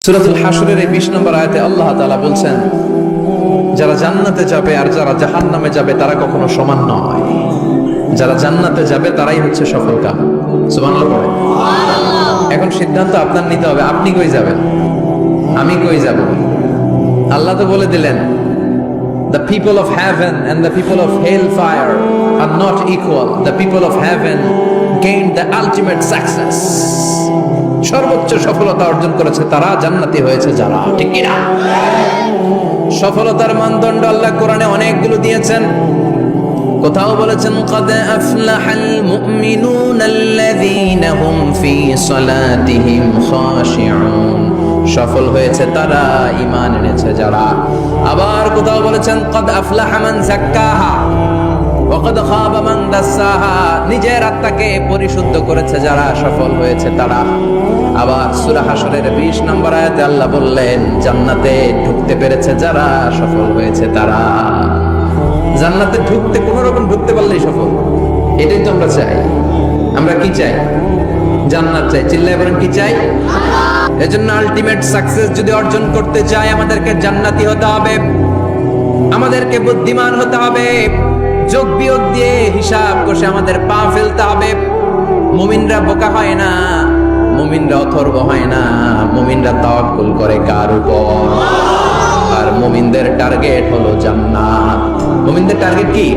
সূরাতুল হাশরের এই 20 নম্বর আয়াতে আল্লাহ তাআলা বলছেন, যারা জান্নাতে যাবে আর যারা জাহান্নামে যাবে তারা কখনো সমান নয়। যারা জান্নাতে যাবে তারাই হচ্ছে সফলকাম। সুবহানাল্লাহ পড়ে। এখন সিদ্ধান্ত আপনার নিতে হবে, আপনি কই যাবেন, আমি কই যাব। আল্লাহ তো বলে দিলেন, the people of heaven and the people of hellfire are not equal. The people of heaven gained the ultimate success. সর্বোচ্চ সফলতা অর্জন করেছে তারা, জান্নাতি হয়েছে যারা। ঠিক কি না? সফলতার মানদণ্ড আল্লাহ কোরআনে অনেকগুলো দিয়েছেন। কোথাও বলেছেন, قد أفلح المؤمنون الذين هم في صلاتهم خاشعون। সফল হয়েছে তারা, ঈমান এনেছে যারা। আবার কোথাও বলেছেন, قد أفلح من زكاها وقد خاب من دساها। নিজের আত্মাকে পরিশুদ্ধ করেছে যারা, সফল হয়েছে তারা। আবার সূরা হাশরের 20 নম্বর আয়াতে আল্লাহ বললেন, জান্নাতে ঢুকতে পেরেছে যারা, সফল হয়েছে তারা। জান্নাতে ঢুকতে, কোন রকম ঢুকতে পারলেই সফল। এটাই তো আমরা চাই। আমরা কি চাই? জান্নাত চাই। চিল্লায় বলেন কি চাই? এজন্য আলটিমেট সাকসেস যদি অর্জন করতে চাই, আমাদেরকে জান্নাতি হতে হবে, আমাদেরকে বুদ্ধিমান হতে হবে, যোগ বিয়োগ দিয়ে হিসাব কষে আমাদের পা ফেলতে হবে। মুমিনরা বোকা হয় না, মুমিনরা অথর্ব হয় না, মুমিনরা তাওয়াক্কুল করে কার উপর? আর মুমিনদের টার্গেট হলো জান্নাত। মুমিনদের টার্গেট কি?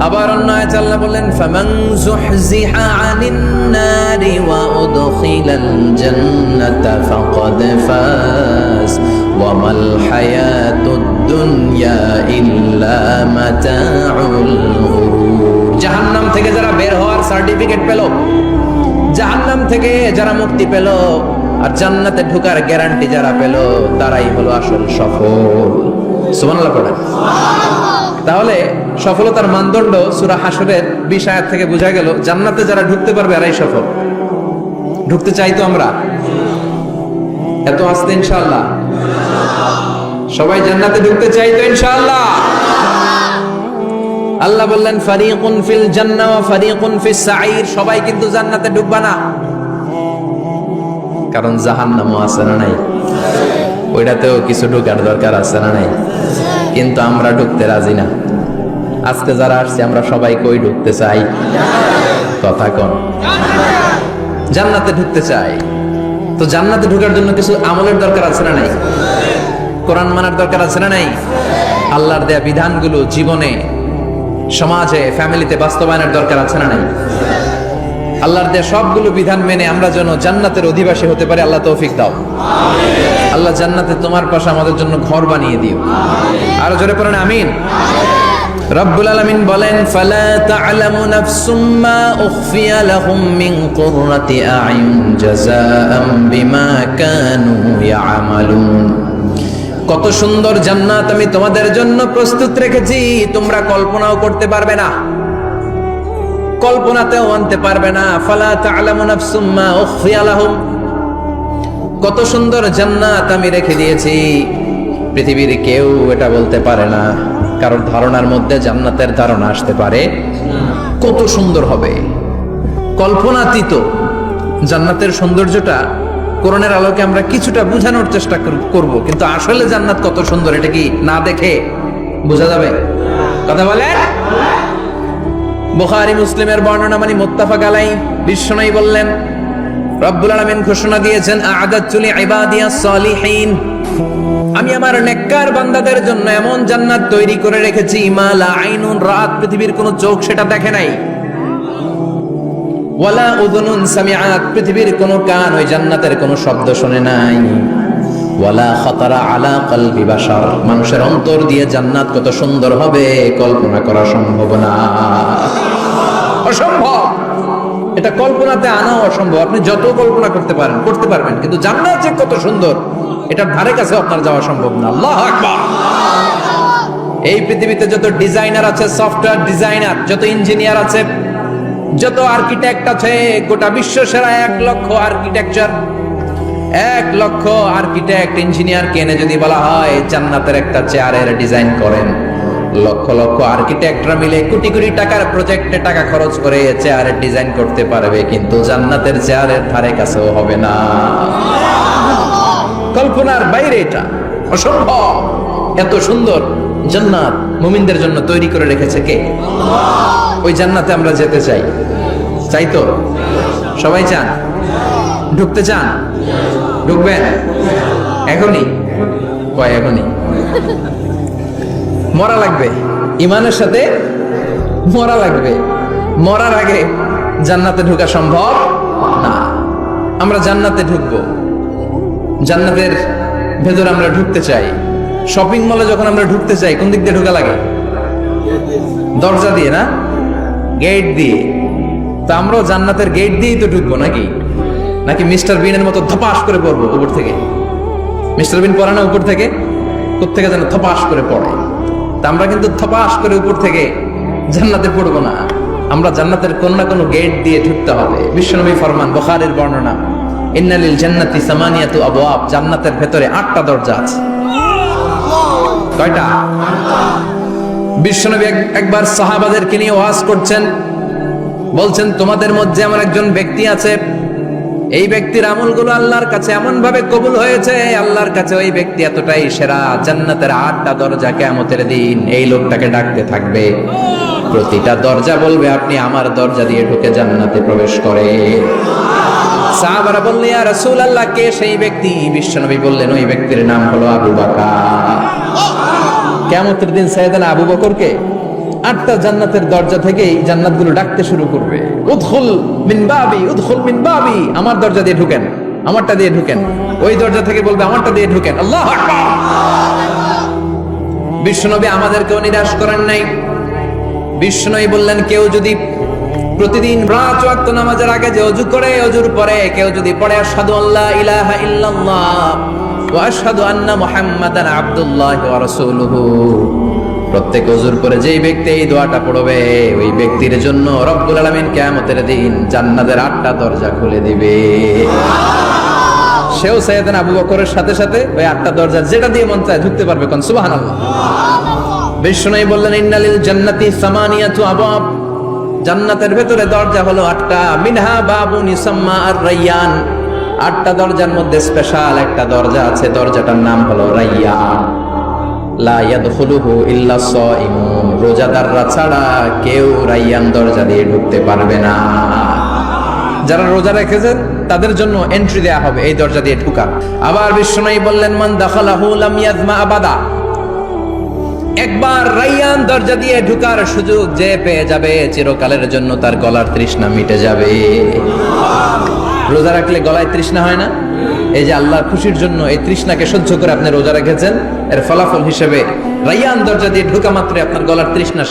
আবার অন্য আয়াতে আল্লাহ বলেন, ফামান যুহজিহা আনিন নারি ওয়া উদখিলাল জান্নাতা ফাকাদ ফাজ ওয়া মাল হায়াতুদ দুনিয়া ইল্লা মাতাউল গুরুর। জাহান্নাম থেকে যারা বের হওয়ার সার্টিফিকেট পেল, জাহান্নাম থেকে যারা মুক্তি পেল, আর জান্নাতে ঢোকার গ্যারান্টি যারা পেল, তারাই হলো আসল সফল। সুবহানাল্লাহ পড়েন। তাহলে সফলতার মানদণ্ড সূরা হাশরের 20 আয়াত থেকে বোঝা গেল, জান্নাতে যারা ঢুকতে পারবে এরাই সফল। ঢুকতে চাই তো আমরা? এত আস্তে ইনশাআল্লাহ সবাই জান্নাতে ঢুকতে চাই তো ইনশাআল্লাহ? আল্লাহ বললেন, ফারিকুন ফিল জান্নাহ ওয়া ফারিকুন ফিস সাঈর। সবাই কিন্তু জান্নাতে ঢুকবে না, কারণ জাহান্নামও আছে না নাই? ওইটাতেও কিছু ঢোকার দরকার আছে না নাই? কিন্তু আমরা ঢুকতে রাজি না। আজকে যারা আসছে আমরা সবাই কই ঢুকতে চাই? কথা কোন? জান্নাতে ঢুকতে চাই। তো জান্নাতে ঢোকার জন্য কিছু আমলের দরকার আছে না নাই? কোরআন মানার দরকার আছে না নাই? আল্লাহর দেয়া বিধানগুলো জীবনে, সমাজে, ফ্যামিলিতে বাস্তবায়নের দরকার আছে না নাই? আল্লাহর দেয়া সবগুলো বিধান মেনে আমরা যেন জান্নাতের অধিবাসী হতে পারি, আল্লাহ তৌফিক দাও। আল্লাহ জান্নাতে তোমার পাশে আমাদের জন্য ঘর বানিয়ে দিও। আর জোরে পড়েন আমিন। রব্বুল আলামিন বলেন, ফালা তা'লামু নাফসুম মা উখফিয়া লাহুম মিন কুররাতি আ'ইউন জাযাআম বিমা কানু ইয়া'মালুন। কত সুন্দর জান্নাত আমি তোমাদের জন্য প্রস্তুত রেখেছি, তোমরা কল্পনাও করতে পারবে না, কল্পনাতেও আনতে পারবে না। ফালা তা'লামু নাফসুম মা উখফিয়া লাহুম। কত সুন্দর জান্নাত আমি রেখে দিয়েছি, পৃথিবীর কেউ এটা বলতে পারে না। কারোর ধারণার মধ্যে জান্নাতের ধারণা আসতে পারে কত সুন্দর হবে, কল্পনাতীত। জান্নাতের সৌন্দর্যটা কোরআনের আলোকে আমরা কিছুটা বোঝানোর চেষ্টা করব, কিন্তু আসলে জান্নাত কত সুন্দর এটা কি না দেখে বোঝা যাবে? কথা বলেন। বুখারী মুসলিমের বর্ণনা মানে মুত্তাফাক আলাইহি। বিশ্বনবী বললেন, রব্বুল আলামিন ঘোষণা দিয়েছেন, আ'আদাতু লিইবাদিয়াস সালিহিন। আমি আমার নেককার বান্দাদের জন্য এমন জান্নাত তৈরি করে রেখেছি, মা লা আইনুন রাত, পৃথিবীর কোনো চোখ সেটা দেখে নাই, ওয়ালা উযুনুন সামিআত, পৃথিবীর কোনো কান ওই জান্নাতের কোনো শব্দ শুনে নাই, ওয়ালা খাতারা আলা কলবি বাশার, মানুষের অন্তর দিয়ে জান্নাত কত সুন্দর হবে কল্পনা করা সম্ভব না, অসম্ভব। এটা কল্পনাতে আনাও অসম্ভব। আপনি যত কল্পনা করতে পারবেন, কিন্তু জান্নাত যে কত সুন্দর এটার ধারে কাছে আপনার যাওয়া সম্ভব না। আল্লাহু আকবার। এই পৃথিবীতে যত ডিজাইনার আছে, সফটওয়্যার ডিজাইনার, যত ইঞ্জিনিয়ার আছে, যত আর্কিটেক্ট আছে, গোটা বিশ্ব সেরা 1 লক্ষ আর্কিটেকচার, 1 লক্ষ আর্কিটেক্ট ইঞ্জিনিয়ার কেনে যদি বলা হয় জান্নাতের একটা চেয়ারের ডিজাইন করেন, লক্ষ লক্ষ আর্কিটেক্টরা মিলে কোটি কোটি টাকার প্রজেক্টে টাকা খরচ করে চেয়ারের ডিজাইন করতে পারবে, কিন্তু জান্নাতের চেয়ারের ধারে কাছেও হবে না। কল্পনার বাইরে, এটা অসম্ভব। এত সুন্দর জান্নাত মুমিনদের জন্য তৈরি করে রেখেছে কে? ওই জান্নাতে আমরা যেতে চাই, চাই তো? সবাই চান? ঢুকতে চান? ঢুকবেন এখনই? কয় এখনই? মরা লাগবে, ইমানের সাথে মরা লাগবে। মরার আগে জান্নাতে ঢোকা সম্ভব না। আমরা জান্নাতে ঢুকবো, জান্নাতের ভেতর আমরা ঢুকতে চাই। শপিং মলে যখন আমরা ঢুকতে চাই, কোন দিক দিয়ে ঢোকা লাগে? দরজা দিয়ে না, গেট দিয়ে। তো আমরাও জান্নাতের গেট দিয়েই তো ঢুকবো নাকি? নাকি মিস্টার বিনের মতো ধপাস করে পড়বো উপর থেকে? মিস্টার বিন পড়ে না উপর থেকে? কোত্থেকে যেন থপাস করে পড়ে। তা আমরা কিন্তু থপাস করে উপর থেকে জান্নাতে পড়বো না, আমরা জান্নাতের কোন না কোনো গেট দিয়ে ঢুকতে হবে। বিশ্বনবী ফরমান, বুখারীর বর্ণনা, ইন্নালিল জান্নাতি সামানিয়াতু আবওয়াব, জান্নাতের ভেতরে 8টা দরজা আছে। কয়টা? বিশ্বনবী একবার সাহাবাদেরকে নিয়ে ওয়াজ করছেন, বলছেন তোমাদের মধ্যে এমন একজন ব্যক্তি আছে, এই ব্যক্তির আমলগুলো আল্লাহর কাছে এমন ভাবে কবুল হয়েছে, আল্লাহর কাছে ওই ব্যক্তি এতটাই সেরা, জান্নাতের 8টা দরজা কিয়ামতের দিন এই লোকটাকে ডাকতে থাকবে। প্রতিটা দরজা বলবে আপনি আমার দরজা দিয়ে ঢুকে জান্নাতে প্রবেশ করে। সাহাবারা বললেন, ইয়া রাসূলুল্লাহ, কে সেই ব্যক্তি? বিশ্বনবী বললেন, ওই ব্যক্তির নাম হলো আবু বকর। কিয়ামতের দিন সাইয়েদনা আবু বকরকে 8টা জান্নাতের দরজা থেকেই জান্নাতগুলো ডাকতে শুরু করবে, উদখুল মিন বাবি, উদখুল মিন বাবি, আমার দরজা দিয়ে ঢুকেন, আমারটা দিয়ে ঢুকেন। ওই দরজা থেকে বলবে আমারটা দিয়ে ঢুকেন। আল্লাহু আকবার। বিশ্বনবী আমাদেরকেও নিরাশ করেন নাই। বিশ্বনবী বললেন, কেউ যদি প্রতিদিন 5 ওয়াক্ত নামাজের আগে যে ওযু করে, ওযুর পরে কেউ যদি পড়ে আশহাদু আল্লা ইলাহা ইল্লাল্লাহ ওয়া আশহাদু আন্না মুহাম্মাদান আবদুল্লাহি ওয়া রাসূলুহু, প্রত্যেক ওযুর পরে যেই ব্যক্তি এই দোয়াটা পড়বে, ওই ব্যক্তির জন্য রব্বুল আলামিন কিয়ামতের দিন জান্নাতের 8টা দরজা খুলে দিবে। সেও সাইয়েদনা আবু বকরের সাথে সাথে ওই 8টা দরজা যেটা দিয়ে মন চায় ঢুকতে পারবে। কোন সুবহানাল্লাহ। বিশ্বনবী বললেন, ইন্নালিল জান্নাতি সামানিয়াতু আবওয়াব, জান্নাতের ভেতরে দরজা হলো 8টা। মিনহা বাবুন ইউসাম্মা আর-রায়্যান, 8টা দরজার মধ্যে স্পেশাল একটা দরজা আছে, দরজাটার নাম হলো রায়্যান। লা ইয়াদখুলুহু ইল্লা সাইমুন, রোজাদাররা ছাড়া কেউ রায়্যান দরজা দিয়ে ঢুকতে পারবে না। যারা রোজা রেখেছেন তাদের জন্য এন্ট্রি দেয়া হবে এই দরজা দিয়ে ঢুকা। আবার বিশ্বনবী বললেন, মান দাখালাহু লাম ইয়াজমা আবাদা, একবার রায়্যান দরজা দিয়ে ঢুকার সুযোগ যে পেয়ে যাবে, চিরকালের জন্য তার গলার তৃষ্ণা মিটে যাবে। রোজা রাখলে গলায় তৃষ্ণা হয় না? এই যে আল্লাহর খুশির জন্য এই তৃষ্ণাকে সহ্য করে আপনি রোজা রেখেছেন, এর ফলাফল হিসেবে রায়্যান দরজা দিয়ে ঢোকা মাত্রই আপনার গলার তৃষ্ণা